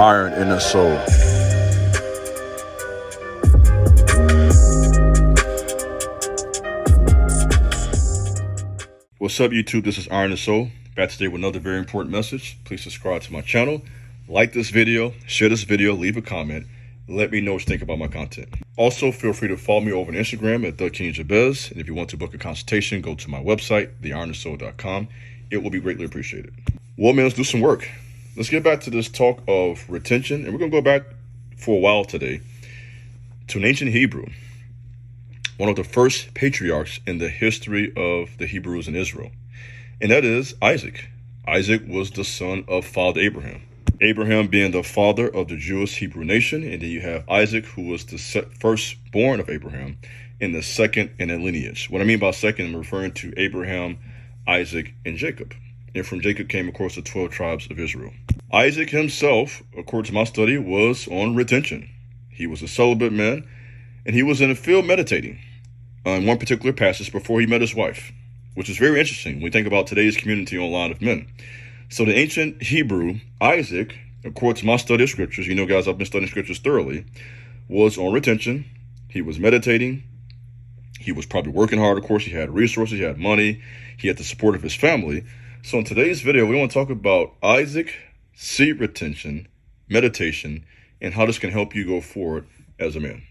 iron in the soul. What's up, YouTube? This is Iron and Soul, back today with another very important message. Please subscribe to my channel, like this video, share this video, leave a comment, let me know what you think about my content. Also, feel free to follow me over on Instagram at TheKingJabez, and if you want to book a consultation, go to my website, theironandsoul.com. It will be greatly appreciated. Well, man, let's do some work. Let's get back to this talk of retention, and we're going to go back for a while today to an ancient Hebrew, one of the first patriarchs in the history of the Hebrews in Israel, and that is Isaac. Isaac was the son of Father Abraham. Abraham being the father of the Jewish Hebrew nation, and then you have Isaac, who was the firstborn of Abraham, and the second in a lineage. What I mean by second, I'm referring to Abraham, Isaac, and Jacob. And from Jacob came, of course, the 12 tribes of Israel. Isaac himself, according to my study, was on retention. He was a celibate man, and he was in the field meditating on one particular passage before he met his wife, which is very interesting when we think about today's community online of men. So the ancient Hebrew, Isaac, according to my study of scriptures, you know, guys, I've been studying scriptures thoroughly, was on retention. He was meditating. He was probably working hard. Of course, he had resources, he had money, he had the support of his family. So in today's video, we want to talk about Isaac, seed retention, meditation, and how this can help you go forward as a man.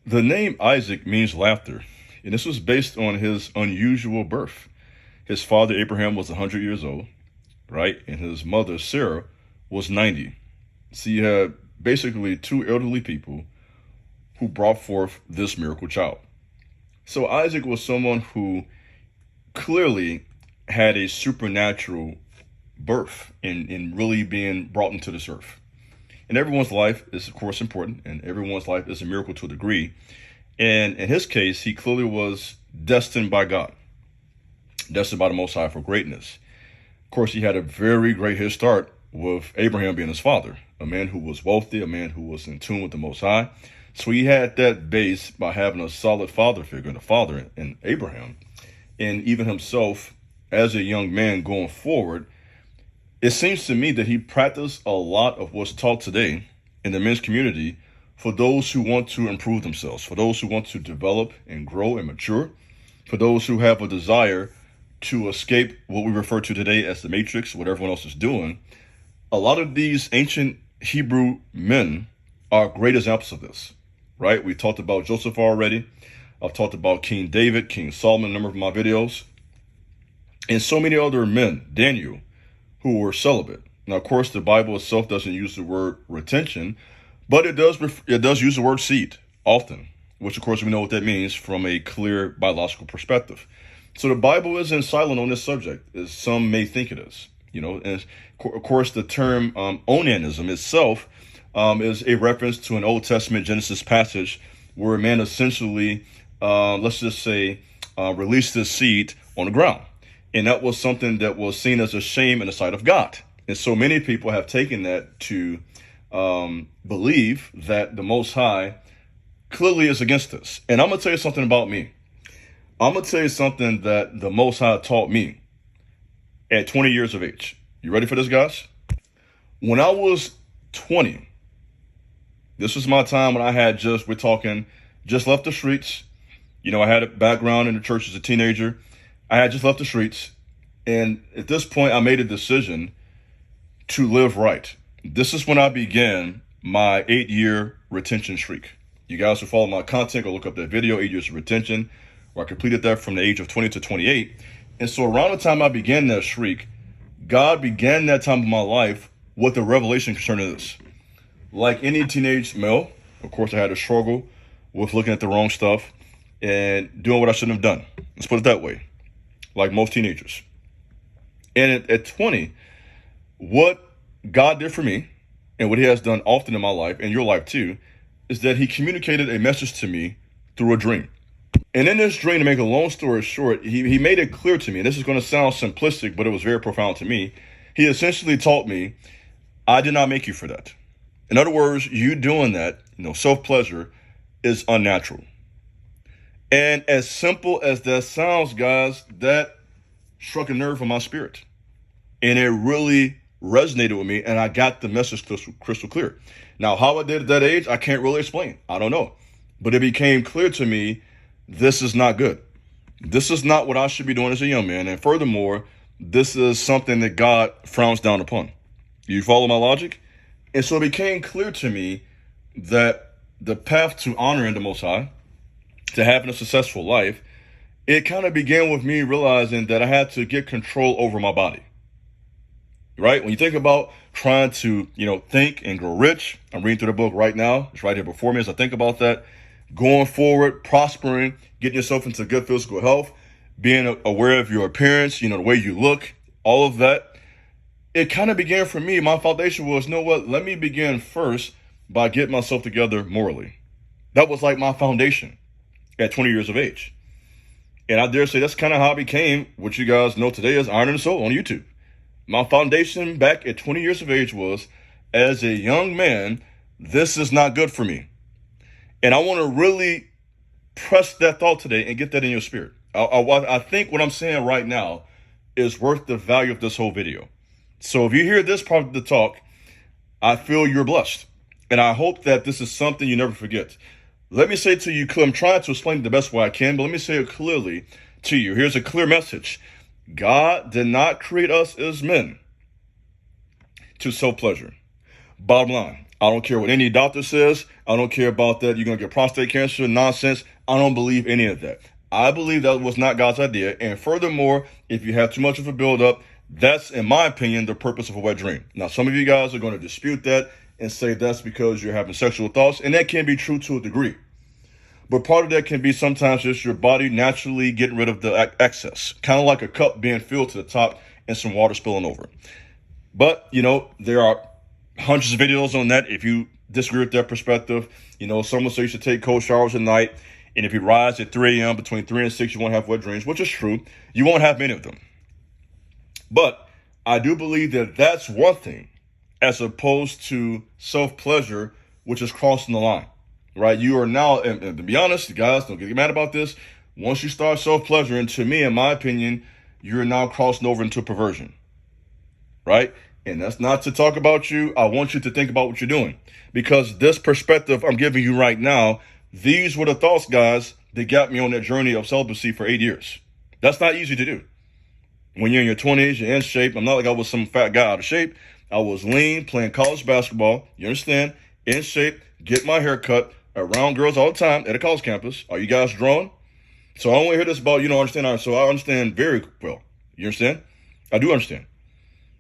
The name Isaac means laughter, and this was based on his unusual birth. His father, Abraham, was 100 years old, right? And his mother, Sarah, was 90. So you had basically two elderly people who brought forth this miracle child. So Isaac was someone who clearly had a supernatural birth in really being brought into this earth. And everyone's life is, of course, important, and everyone's life is a miracle to a degree. And in his case, he clearly was destined by God, destined by the Most High for greatness. Of course, he had a very great head start with Abraham being his father, a man who was wealthy, a man who was in tune with the Most High. So he had that base by having a solid father figure, the father in Abraham. And even himself, as a young man going forward, it seems to me that he practiced a lot of what's taught today in the men's community for those who want to improve themselves, for those who want to develop and grow and mature, for those who have a desire to escape what we refer to today as the matrix, what everyone else is doing. A lot of these ancient Hebrew men are great examples of this, right? We talked about Joseph already. I've talked about King David, King Solomon, a number of my videos, and so many other men, Daniel, who were celibate. Now, of course, the Bible itself doesn't use the word retention, but it does use the word seed often, which, of course, we know what that means from a clear biological perspective. So the Bible isn't silent on this subject, as some may think it is. You know, and of course, the term onanism itself is a reference to an Old Testament Genesis passage where a man essentially, let's just say, released his seed on the ground. And that was something that was seen as a shame in the sight of God. And so many people have taken that to believe that the Most High clearly is against this. And I'm going to tell you something about me. I'm going to tell you something that the Most High taught me at 20 years of age. You ready for this, guys? When I was 20, this was my time when I had just left the streets. You know, I had a background in the church as a teenager. I had just left the streets, and at this point, I made a decision to live right. This is when I began my 8-year retention streak. You guys who follow my content, go look up that video, 8 years of retention, where I completed that from the age of 20 to 28. And so around the time I began that streak, God began that time of my life with a revelation concerning this. Like any teenage male, of course, I had a struggle with looking at the wrong stuff and doing what I shouldn't have done. Let's put it that way. Like most teenagers. And at 20, what God did for me, and what he has done often in my life, and your life too, is that he communicated a message to me through a dream. And in this dream, to make a long story short, he made it clear to me, and this is going to sound simplistic, but it was very profound to me. He essentially taught me, I did not make you for that. In other words, you doing that, self-pleasure is unnatural. And as simple as that sounds, guys, that struck a nerve in my spirit. And it really resonated with me, and I got the message crystal clear. Now, how I did at that age, I can't really explain. I don't know. But it became clear to me, this is not good. This is not what I should be doing as a young man. And furthermore, this is something that God frowns down upon. You follow my logic? And so it became clear to me that the path to honoring the Most High, to having a successful life, it kind of began with me realizing that I had to get control over my body. Right? When you think about trying to, think and grow rich, I'm reading through the book right now. It's right here before me as I think about that. Going forward, prospering, getting yourself into good physical health, being aware of your appearance, the way you look, all of that. It kind of began for me. My foundation was, let me begin first by getting myself together morally. That was like my foundation at 20 years of age. And I dare say that's kind of how I became what you guys know today as Iron and Soul on YouTube. My foundation back at 20 years of age was, as a young man, this is not good for me. And I want to really press that thought today and get that in your spirit. I think what I'm saying right now is worth the value of this whole video. So if you hear this part of the talk, I feel you're blessed. And I hope that this is something you never forget. Let me say to you, I'm trying to explain it the best way I can, but let me say it clearly to you. Here's a clear message. God did not create us as men to self-pleasure. Bottom line, I don't care what any doctor says. I don't care about that. You're going to get prostate cancer, nonsense. I don't believe any of that. I believe that was not God's idea. And furthermore, if you have too much of a buildup, that's, in my opinion, the purpose of a wet dream. Now, some of you guys are going to dispute that and say that's because you're having sexual thoughts. And that can be true to a degree. But part of that can be sometimes just your body naturally getting rid of the excess, kind of like a cup being filled to the top and some water spilling over. But, there are hundreds of videos on that. If you disagree with that perspective, some will say you should take cold showers at night. And if you rise at 3 a.m., between 3 and 6, you won't have wet dreams, which is true. You won't have many of them. But I do believe that that's one thing as opposed to self-pleasure, which is crossing the line. Right, you are now, and to be honest, guys, don't get mad about this. Once you start self-pleasuring, to me, in my opinion, you're now crossing over into perversion. Right? And that's not to talk about you. I want you to think about what you're doing. Because this perspective I'm giving you right now, these were the thoughts, guys, that got me on that journey of celibacy for 8 years. That's not easy to do. When you're in your 20s, you're in shape. I'm not like I was some fat guy out of shape. I was lean, playing college basketball. You understand? In shape, get my hair cut, around girls all the time at a college campus. Are you guys drawn? So I don't want to hear this about, understand. So I understand very well. You understand? I do understand.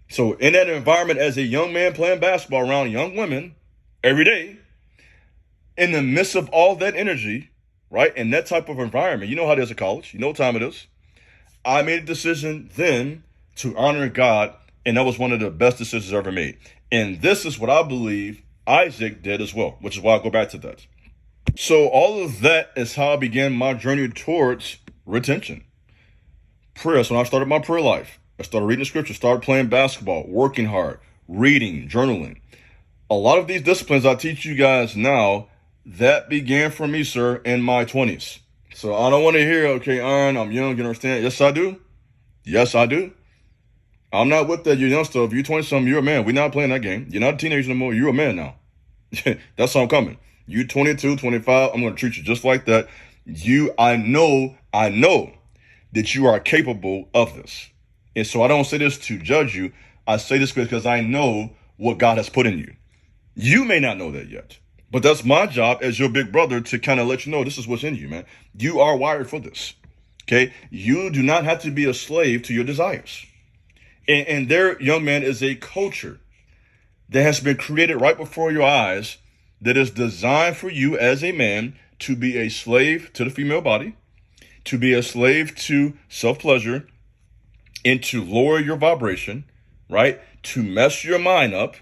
So in that environment as a young man playing basketball around young women every day, in the midst of all that energy, right, in that type of environment, you know how it is at college. You know what time it is. I made a decision then to honor God, and that was one of the best decisions I ever made. And this is what I believe Isaac did as well, which is why I go back to that. So all of that is how I began my journey towards retention. Prayer. So when I started my prayer life, I started reading the scripture, started playing basketball, working hard, reading, journaling. A lot of these disciplines I teach you guys now, that began for me, sir, in my 20s. So I don't want to hear, okay, Iron, I'm young, you understand? Yes, I do. Yes, I do. I'm not with that, you young stuff. You're 20-something, you're a man. We're not playing that game. You're not a teenager anymore. You're a man now. That's how I'm coming. You 22, 25, I'm going to treat you just like that. I know that you are capable of this. And so I don't say this to judge you. I say this because I know what God has put in you. You may not know that yet, but that's my job as your big brother to kind of let you know this is what's in you, man. You are wired for this. Okay. You do not have to be a slave to your desires. And there, young man, is a culture that has been created right before your eyes that is designed for you as a man to be a slave to the female body, to be a slave to self-pleasure, and to lower your vibration, right? To mess your mind up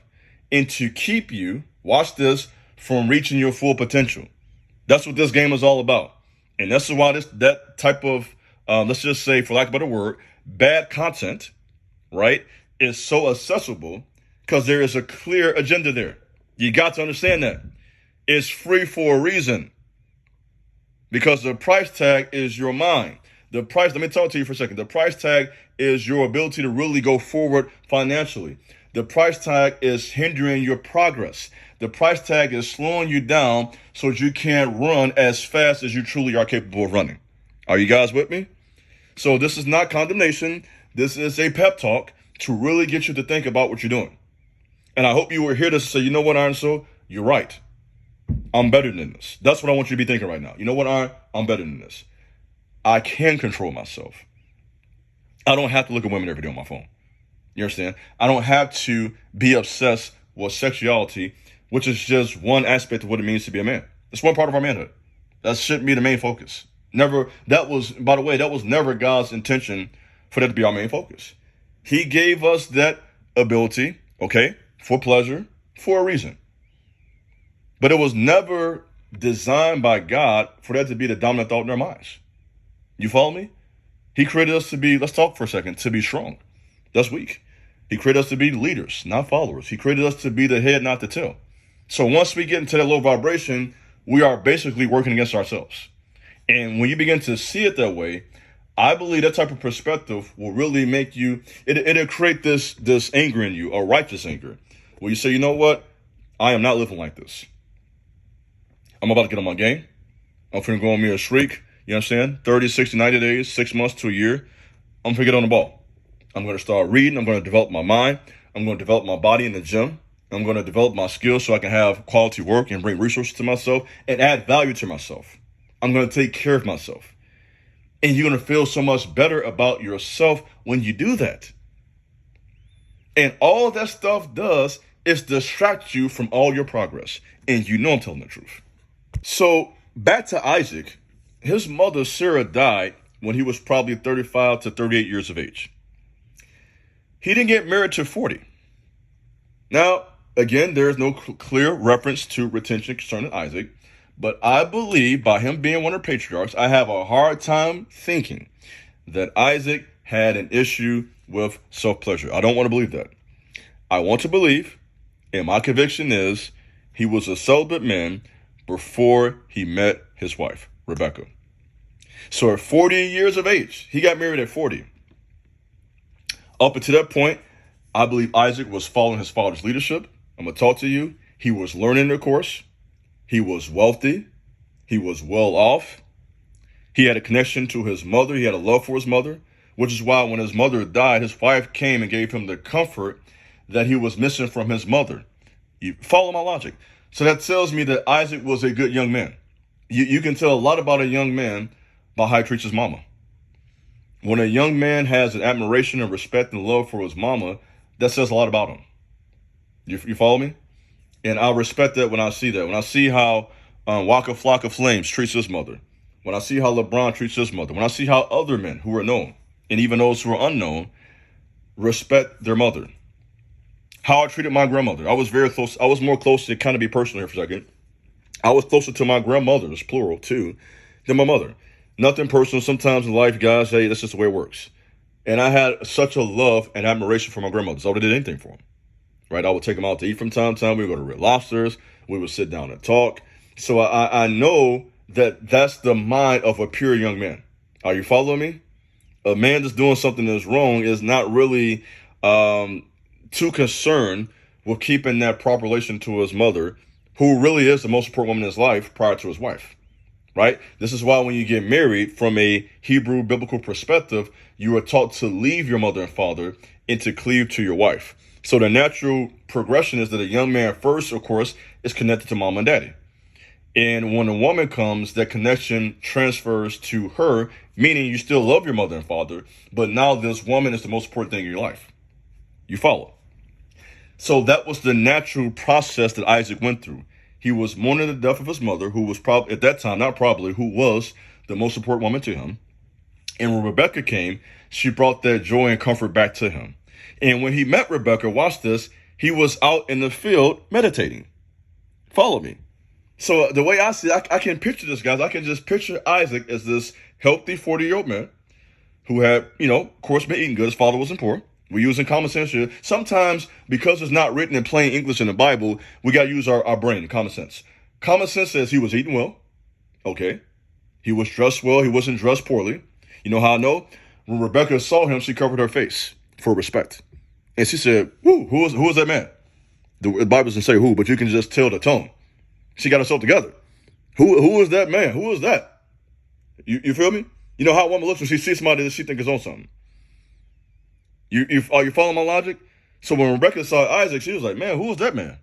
and to keep you, watch this, from reaching your full potential. That's what this game is all about. And that's why that type of, let's just say, for lack of a better word, bad content, right, is so accessible because there is a clear agenda there. You got to understand that. It's free for a reason. Because the price tag is your mind. Let me talk to you for a second. The price tag is your ability to really go forward financially. The price tag is hindering your progress. The price tag is slowing you down so that you can't run as fast as you truly are capable of running. Are you guys with me? So this is not condemnation. This is a pep talk to really get you to think about what you're doing. And I hope you were here to say, you know what, Iron Soul, you're right. I'm better than this. That's what I want you to be thinking right now. You know what, Iron? I'm better than this. I can control myself. I don't have to look at women every day on my phone. You understand? I don't have to be obsessed with sexuality, which is just one aspect of what it means to be a man. It's one part of our manhood. That shouldn't be the main focus. That was never God's intention for that to be our main focus. He gave us that ability, okay, for pleasure, for a reason. But it was never designed by God for that to be the dominant thought in our minds. You follow me? He created us to be, let's talk for a second, to be strong. That's weak. He created us to be leaders, not followers. He created us to be the head, not the tail. So once we get into that low vibration, we are basically working against ourselves. And when you begin to see it that way, I believe that type of perspective will really make you, it'll create this anger in you, a righteous anger, where you say, you know what? I am not living like this. I'm about to get on my game. I'm finna go on me a streak. You understand? 30, 60, 90 days, 6 months to a year. I'm finna get on the ball. I'm going to start reading. I'm going to develop my mind. I'm going to develop my body in the gym. I'm going to develop my skills so I can have quality work and bring resources to myself and add value to myself. I'm going to take care of myself. And you're going to feel so much better about yourself when you do that. And all that stuff does is distract you from all your progress. And you know I'm telling the truth. So back to Isaac, his mother Sarah died when he was probably 35 to 38 years of age. He didn't get married till 40. Now, again, there is no clear reference to retention concerning Isaac, but I believe by him being one of the patriarchs, I have a hard time thinking that Isaac had an issue with self-pleasure. I don't want to believe that. I want to believe, and my conviction is, he was a celibate man before he met his wife, Rebecca. So at 40 years of age, he got married at 40. Up until that point, I believe Isaac was following his father's leadership. I'm going to talk to you. He was learning the course. He was wealthy. He was well off. He had a connection to his mother. He had a love for his mother, which is why when his mother died, his wife came and gave him the comfort that he was missing from his mother. You follow my logic? So that tells me that Isaac was a good young man. You can tell a lot about a young man by how he treats his mama. When a young man has an admiration and respect and love for his mama, that says a lot about him. You follow me? And I respect that when I see that. When I see how Waka Flocka Flames treats his mother. When I see how LeBron treats his mother. When I see how other men who are known, and even those who are unknown, respect their mother. How I treated my grandmother. I was very close. I was more close to kind of be personal here for a second. I was closer to my grandmothers, plural, too, than my mother. Nothing personal. Sometimes in life, guys, hey, that's just the way it works. And I had such a love and admiration for my grandmothers. I would have did anything for them, right? I would take them out to eat from time to time. We would go to Red Lobsters. We would sit down and talk. So I know that that's the mind of a pure young man. Are you following me? A man that's doing something that's wrong is not really too concerned with keeping that proper relation to his mother, who really is the most important woman in his life prior to his wife. Right? This is why when you get married, from a Hebrew biblical perspective, you are taught to leave your mother and father and to cleave to your wife. So the natural progression is that a young man first, of course, is connected to mom and daddy. And when a woman comes, that connection transfers to her, meaning you still love your mother and father, but now this woman is the most important thing in your life. You follow? So that was the natural process that Isaac went through. He was mourning the death of his mother, who was probably, at that time, who was the most important woman to him. And when Rebecca came, she brought that joy and comfort back to him. And when he met Rebecca, watch this, he was out in the field meditating. Follow me. So the way I see it, I can picture this, guys. I can just picture Isaac as this healthy 40-year-old man who had, of course, been eating good. His father wasn't poor. We're using common sense here. Sometimes, because it's not written in plain English in the Bible, we got to use our brain, common sense. Common sense says he was eating well. Okay. He was dressed well. He wasn't dressed poorly. You know how I know? When Rebecca saw him, she covered her face for respect. And she said, who was that man? The Bible doesn't say who, but you can just tell the tone. She got herself together. Who is that man? Who is that? You feel me? You know how a woman looks when she sees somebody that she thinks is on something. Are you following my logic? So when Rebecca saw Isaac, she was like, man, who is that man?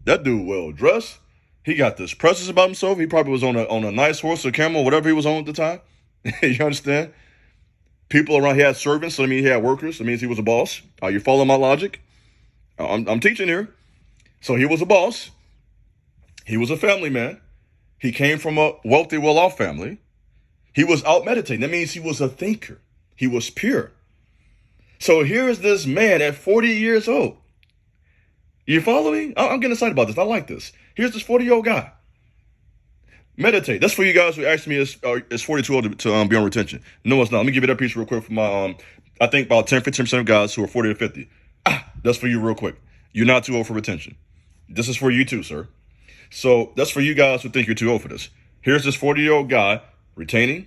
That dude well dressed. He got this presence about himself. He probably was on a nice horse or camel, whatever he was on at the time. You understand? People around, he had servants, so that means he had workers. That means he was a boss. Are you following my logic? I'm teaching here. So he was a boss. He was a family man. He came from a wealthy, well-off family. He was out meditating. That means he was a thinker. He was pure. So here's this man at 40 years old. You follow me? I'm getting excited about this. I like this. Here's this 40-year-old guy. Meditate. That's for you guys who asked me, is 40 too old to be on retention? No, it's not. Let me give you that piece real quick for my, I think about 10-15% of guys who are 40 to 50. That's for you real quick. You're not too old for retention. This is for you too, sir. So that's for you guys who think you're too old for this. Here's this 40-year-old guy retaining,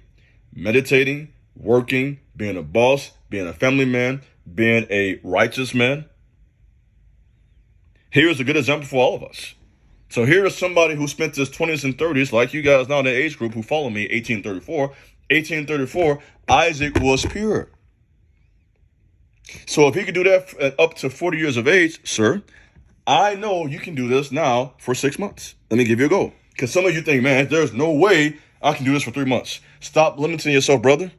meditating, working, being a boss, being a family man, being a righteous man. Here's a good example for all of us. So here is somebody who spent his 20s and 30s, like you guys now in the age group who follow me, 1834. 1834, Isaac was pure. So if he could do that up to 40 years of age, sir, I know you can do this now for 6 months. Let me give you a go. Because some of you think, man, there's no way I can do this for 3 months. Stop limiting yourself, brother.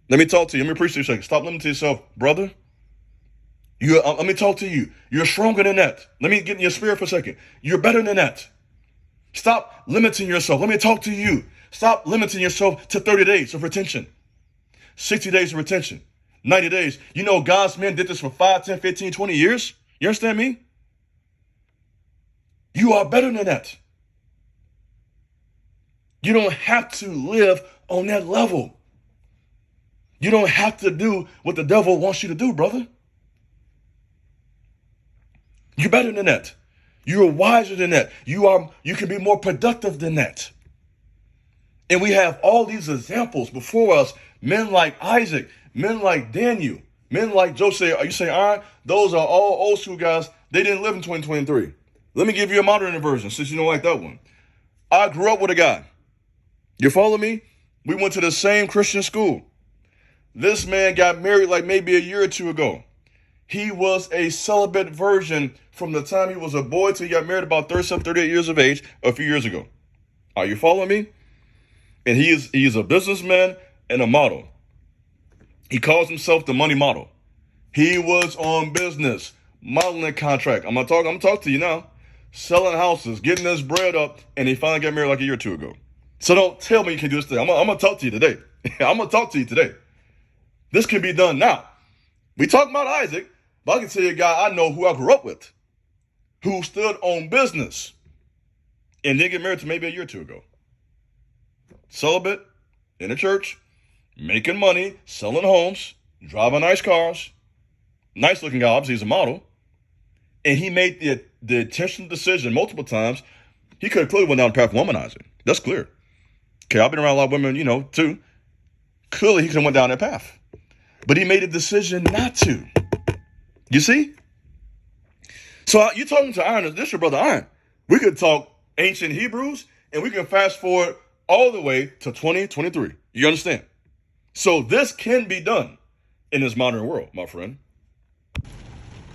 Let me talk to you. Let me preach to you a second. Stop limiting yourself, brother. Let me talk to you. You're stronger than that. Let me get in your spirit for a second. You're better than that. Stop limiting yourself. Let me talk to you. Stop limiting yourself to 30 days of retention. 60 days of retention. 90 days. You know God's men did this for 5, 10, 15, 20 years. You understand me? You are better than that. You don't have to live on that level. You don't have to do what the devil wants you to do, brother. You're better than that. You're wiser than that. You can be more productive than that. And we have all these examples before us, men like Isaac, men like Daniel, men like Joseph. Are you saying, all right, those are all old school guys. They didn't live in 2023. Let me give you a modern version since you don't like that one. I grew up with a guy. You follow me? We went to the same Christian school. This man got married like maybe a year or two ago. He was a celibate virgin from the time he was a boy till he got married about 37, 38 years of age a few years ago. Are you following me? And he's a businessman and a model. He calls himself the money model. He was on business, modeling contract. I'm gonna talk to you now. Selling houses, getting this bread up, and he finally got married like a year or two ago. So don't tell me you can do this thing. I'm gonna talk to you today. I'm gonna talk to you today. This can be done now. We talk about Isaac, but I can tell you a guy I know who I grew up with, who stood on business and didn't get married to maybe a year or two ago. Celibate, in a church, making money, selling homes, driving nice cars, nice looking guy, obviously he's a model. And he made the intentional decision multiple times. He could have clearly went down the path of womanizing. That's clear. Okay, I've been around a lot of women, too. Clearly he could have went down that path. But he made a decision not to. You see? So you're talking to Iron, this is your brother Iron. We could talk ancient Hebrews, and we can fast forward all the way to 2023. You understand? So this can be done in this modern world, my friend.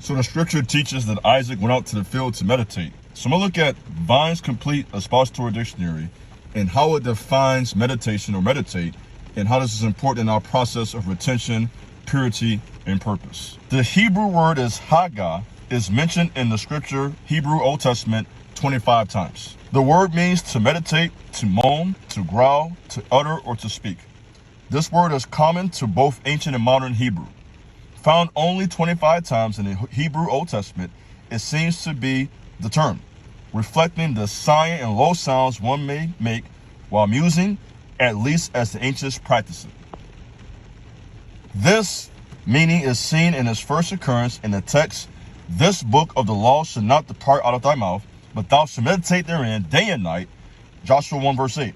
So the scripture teaches that Isaac went out to the field to meditate. So I'm going to look at Vine's Complete Expository Dictionary and how it defines meditation or meditate, and how this is important in our process of retention, purity, and purpose. The Hebrew word is Haggah, is mentioned in the scripture Hebrew Old Testament 25 times. The word means to meditate, to moan, to growl, to utter, or to speak. This word is common to both ancient and modern Hebrew. Found only 25 times in the Hebrew Old Testament, it seems to be the term, reflecting the silent and low sounds one may make while musing, at least as the ancients practiced it. This meaning is seen in its first occurrence in the text, "This book of the law should not depart out of thy mouth, but thou shalt meditate therein day and night," Joshua 1 verse 8.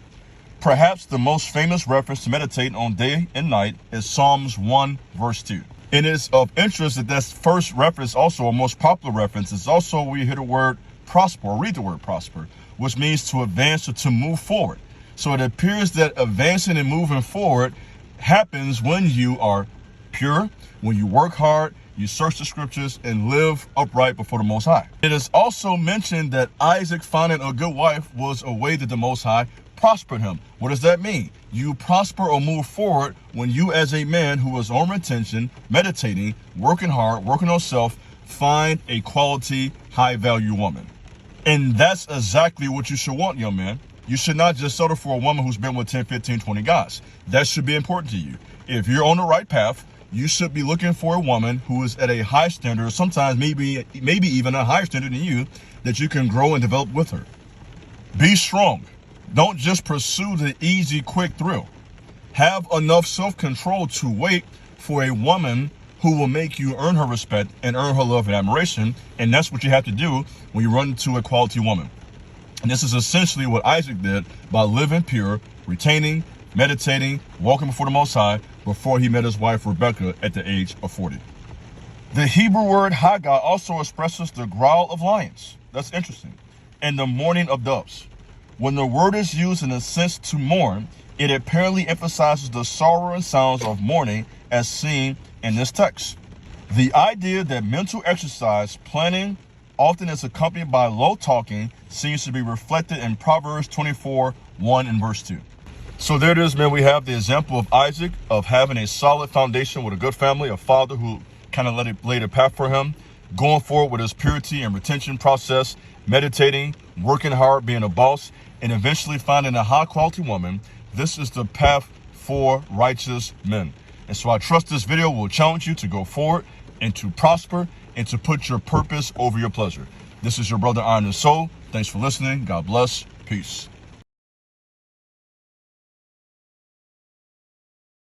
Perhaps the most famous reference to meditating on day and night is Psalms 1 verse 2. And it's of interest that that's first reference, also a most popular reference, is also where you hear the word prosper, or read the word prosper, which means to advance or to move forward. So it appears that advancing and moving forward happens when you are pure, when you work hard, you search the scriptures, and live upright before the Most High. It is also mentioned that Isaac finding a good wife was a way that the Most High prospered him. What does that mean? You prosper or move forward when you, as a man who is on retention, meditating, working hard, working on self, find a quality, high-value woman. And that's exactly what you should want, young man. You should not just settle for a woman who's been with 10, 15, 20 guys. That should be important to you. If you're on the right path, you should be looking for a woman who is at a high standard, sometimes maybe even a higher standard than you, that you can grow and develop with her. Be strong. Don't just pursue the easy, quick thrill. Have enough self-control to wait for a woman who will make you earn her respect and earn her love and admiration. And that's what you have to do when you run into a quality woman. And this is essentially what Isaac did by living pure, retaining, meditating, walking before the Most High before he met his wife Rebecca at the age of 40. The Hebrew word Haggah also expresses the growl of lions. That's interesting. And the mourning of doves. When the word is used in a sense to mourn, it apparently emphasizes the sorrow and sounds of mourning as seen in this text. The idea that mental exercise, planning, often is accompanied by low talking, seems to be reflected in Proverbs 24:1 and verse 2. So there it is, man. We have the example of Isaac, of having a solid foundation with a good family, a father who kind of laid a path for him, going forward with his purity and retention process, meditating, working hard, being a boss, and eventually finding a high quality woman. This is the path for righteous men. And so I trust this video will challenge you to go forward and to prosper and to put your purpose over your pleasure. This is your brother Iron and Soul. Thanks for listening. God bless. Peace.